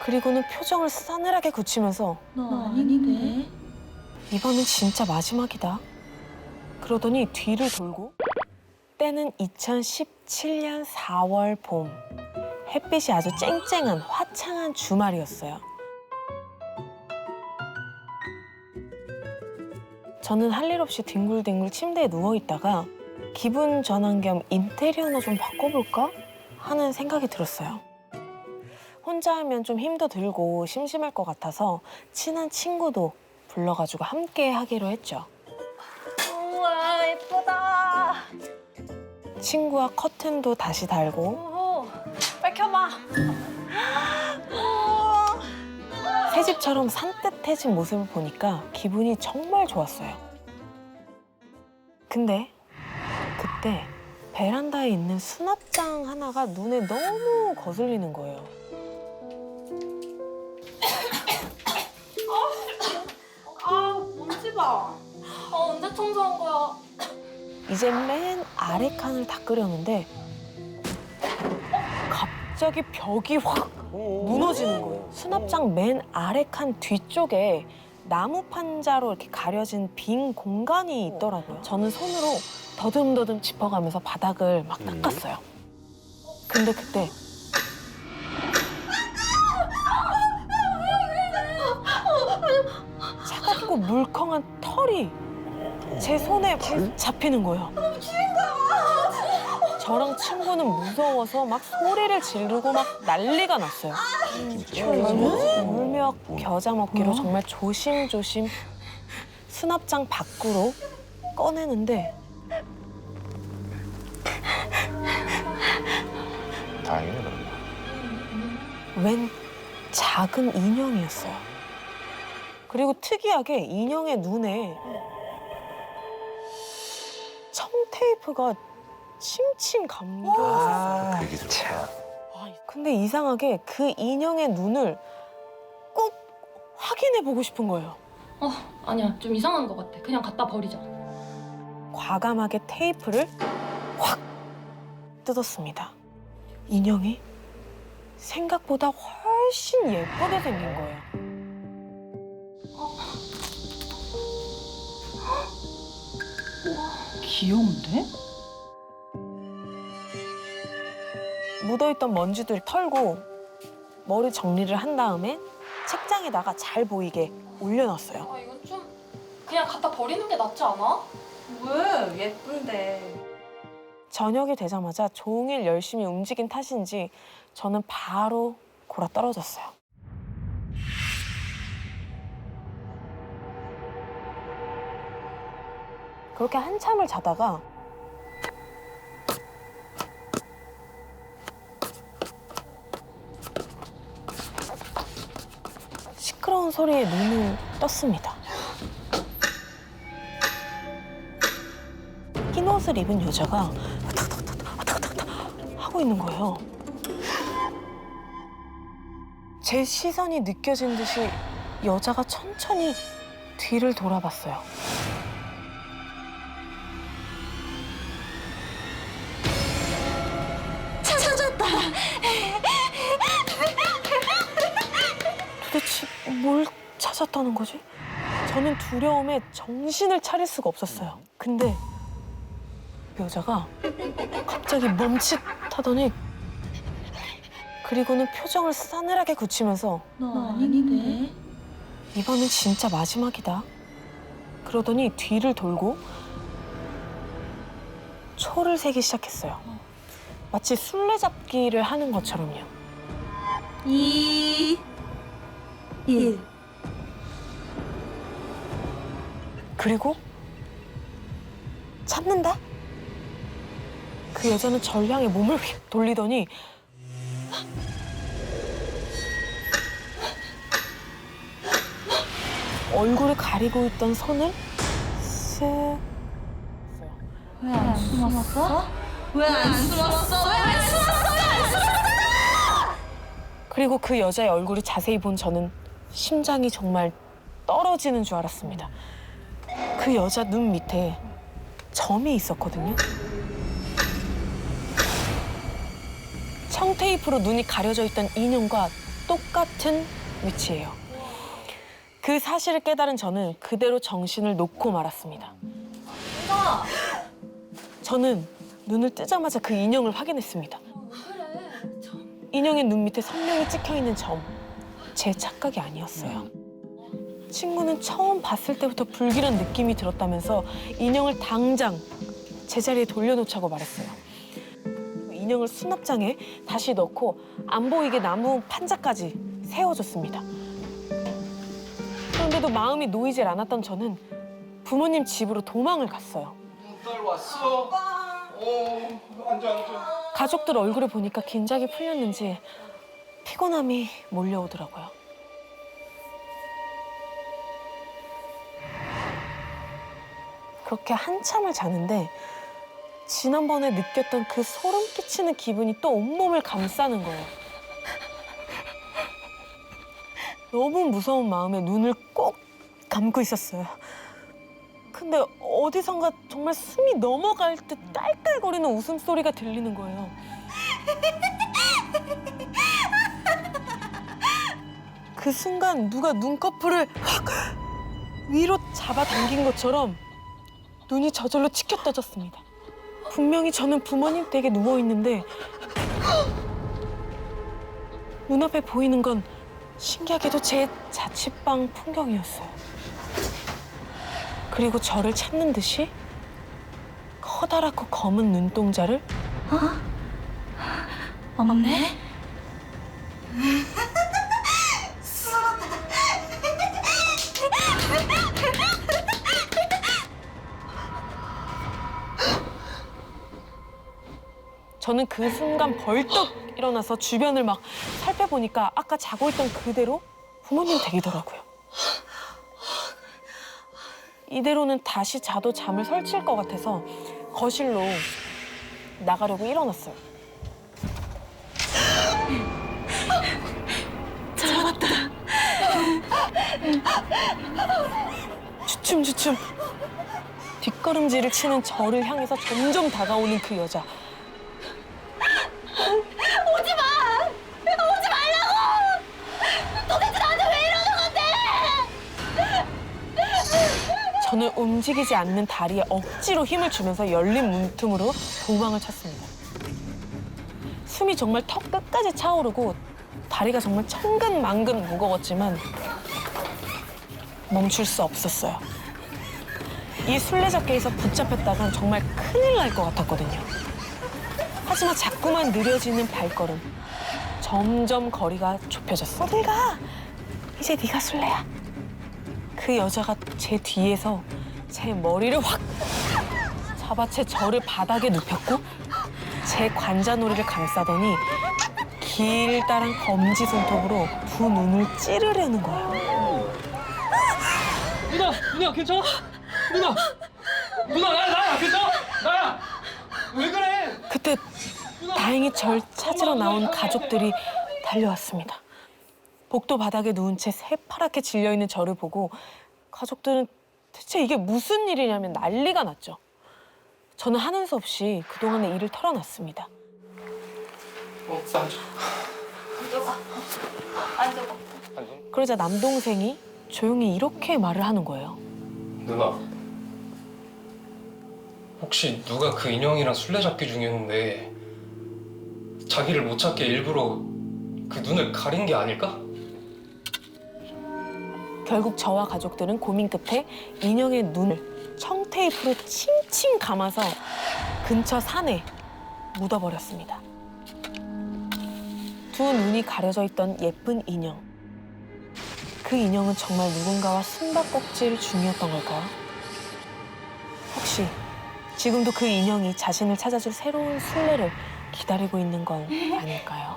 그리고는 표정을 싸늘하게 굳히면서 너 아닌데? 이번엔 진짜 마지막이다. 그러더니 뒤를 돌고 때는 2017년 4월 봄. 햇빛이 아주 쨍쨍한 화창한 주말이었어요. 저는 할 일 없이 뒹굴뒹굴 침대에 누워있다가 기분 전환 겸 인테리어나 좀 바꿔볼까 하는 생각이 들었어요. 혼자 하면 좀 힘도 들고 심심할 것 같아서 친한 친구도 불러가지고 함께 하기로 했죠. 우와 예쁘다. 친구와 커튼도 다시 달고 오, 빨리 켜봐. 새 집처럼 산뜻해진 모습을 보니까 기분이 정말 좋았어요. 근데 그때 베란다에 있는 수납장 하나가 눈에 너무 거슬리는 거예요. 먼지 봐. 언제 청소한 거야? 이제 맨 아래 칸을 닦으려는데 갑자기 벽이 확 무너지는 거예요. 수납장 맨 아래 칸 뒤쪽에 나무 판자로 이렇게 가려진 빈 공간이 있더라고요. 저는 손으로 더듬더듬 짚어가면서 바닥을 막 닦았어요. 근데 그때 차갑고 물컹한 털이 제 손에 잡히는 거예요. 저랑 친구는 무서워서 막 소리를 지르고 막 난리가 났어요. 울며 겨자 먹기로 정말 조심조심 수납장 밖으로 꺼내는데 다행이네 그럼. 웬 작은 인형이었어요. 그리고 특이하게 인형의 눈에 청테이프가 칭칭 감겨 있었어요. 되게 좋다. 근데 이상하게 그 인형의 눈을 꼭 확인해 보고 싶은 거예요. 아니야 좀 이상한 거 같아. 그냥 갖다 버리자. 과감하게 테이프를 확 뜯었습니다. 인형이 생각보다 훨씬 예쁘게 생긴 거예요. 귀여운데? 묻어있던 먼지들 털고 머리 정리를 한 다음에 책장에다가 잘 보이게 올려놨어요. 아 이건 좀 그냥 갖다 버리는 게 낫지 않아? 왜? 예쁜데. 저녁이 되자마자 종일 열심히 움직인 탓인지 저는 바로 골아 떨어졌어요. 그렇게 한참을 자다가 시끄러운 소리에 눈을 떴습니다. 흰 옷을 입은 여자가 와탁탁탁 하고 있는 거예요. 제 시선이 느껴진 듯이 여자가 천천히 뒤를 돌아봤어요. 도대체 뭘 찾았다는 거지? 저는 두려움에 정신을 차릴 수가 없었어요. 근데 여자가 갑자기 멈칫하더니 그리고는 표정을 싸늘하게 굳히면서 너 아닌데? 이번엔 진짜 마지막이다. 그러더니 뒤를 돌고 초를 세기 시작했어요. 마치 술래잡기를 하는 것처럼요. 2, 1. 그리고 찾는다? 그 여자는 절 향해 몸을 휙 돌리더니 얼굴을 가리고 있던 손을 쓱 왜 안 숨었어? 왜 안 숨었어? 왜 안 숨었어? 그리고 그 여자의 얼굴을 자세히 본 저는 심장이 정말 떨어지는 줄 알았습니다. 그 여자 눈 밑에 점이 있었거든요. 청테이프로 눈이 가려져 있던 인형과 똑같은 위치예요. 그 사실을 깨달은 저는 그대로 정신을 놓고 말았습니다. 저는 눈을 뜨자마자 그 인형을 확인했습니다. 인형의 눈 밑에 선명히 찍혀있는 점, 제 착각이 아니었어요. 친구는 처음 봤을 때부터 불길한 느낌이 들었다면서 인형을 당장 제자리에 돌려놓자고 말했어요. 인형을 수납장에 다시 넣고 안 보이게 나무 판자까지 세워줬습니다. 그런데도 마음이 놓이질 않았던 저는 부모님 집으로 도망을 갔어요. 딸 왔어. 앉아. 가족들 얼굴을 보니까 긴장이 풀렸는지 피곤함이 몰려오더라고요. 그렇게 한참을 자는데 지난번에 느꼈던 그 소름 끼치는 기분이 또 온몸을 감싸는 거예요. 너무 무서운 마음에 눈을 꼭 감고 있었어요. 근데 어디선가 정말 숨이 넘어갈 듯 깔깔거리는 웃음소리가 들리는 거예요. 그 순간 누가 눈꺼풀을 확 위로 잡아당긴 것처럼 눈이 저절로 치켜 떠졌습니다. 분명히 저는 부모님 댁에 누워있는데 눈앞에 보이는 건 신기하게도 제 자취방 풍경이었어요. 그리고 저를 찾는 듯이 커다랗고 검은 눈동자를 없네? 저는 그 순간 벌떡 일어나서 주변을 막 살펴보니까 아까 자고 있던 그대로 부모님 댁이더라고요. 이대로는 다시 자도 잠을 설칠 것 같아서 거실로 나가려고 일어났어요. 잡았다. 주춤주춤 뒷걸음질을 치는 저를 향해서 점점 다가오는 그 여자. 오지 마! 오지 말라고! 도대체 나한테 왜 이러는 건데! 저는 움직이지 않는 다리에 억지로 힘을 주면서 열린 문틈으로 도망을 쳤습니다. 숨이 정말 턱 끝까지 차오르고 다리가 정말 천근만근 무거웠지만 멈출 수 없었어요. 이 술래잡기에서 붙잡혔다간 정말 큰일 날 것 같았거든요. 하지만 자꾸만 느려지는 발걸음. 점점 거리가 좁혀졌어. 어딜 가? 이제 네가 술래야. 그 여자가 제 뒤에서 제 머리를 확 잡아채 저를 바닥에 눕혔고 제 관자놀이를 감싸더니 길다란 검지 손톱으로 두 눈을 찌르려는 거예요. 누나 괜찮아? 누나 나야 괜찮아? 나야. 왜 그래? 그때 다행히 절 찾으러 나온 가족들이 달려왔습니다. 복도 바닥에 누운 채 새파랗게 질려있는 저를 보고 가족들은 대체 이게 무슨 일이냐면 난리가 났죠. 저는 하는 수 없이 그동안의 일을 털어놨습니다. 앉아. 그러자 남동생이 조용히 이렇게 말을 하는 거예요. 누나, 혹시 누가 그 인형이랑 술래잡기 중이었는데 자기를 못 찾게 일부러 그 눈을 가린 게 아닐까? 결국 저와 가족들은 고민 끝에 인형의 눈을 청테이프로 칭칭 감아서 근처 산에 묻어버렸습니다. 두 눈이 가려져 있던 예쁜 인형. 그 인형은 정말 누군가와 숨바꼭질 중이었던 걸까요? 혹시 지금도 그 인형이 자신을 찾아줄 새로운 순례를 기다리고 있는 건 아닐까요?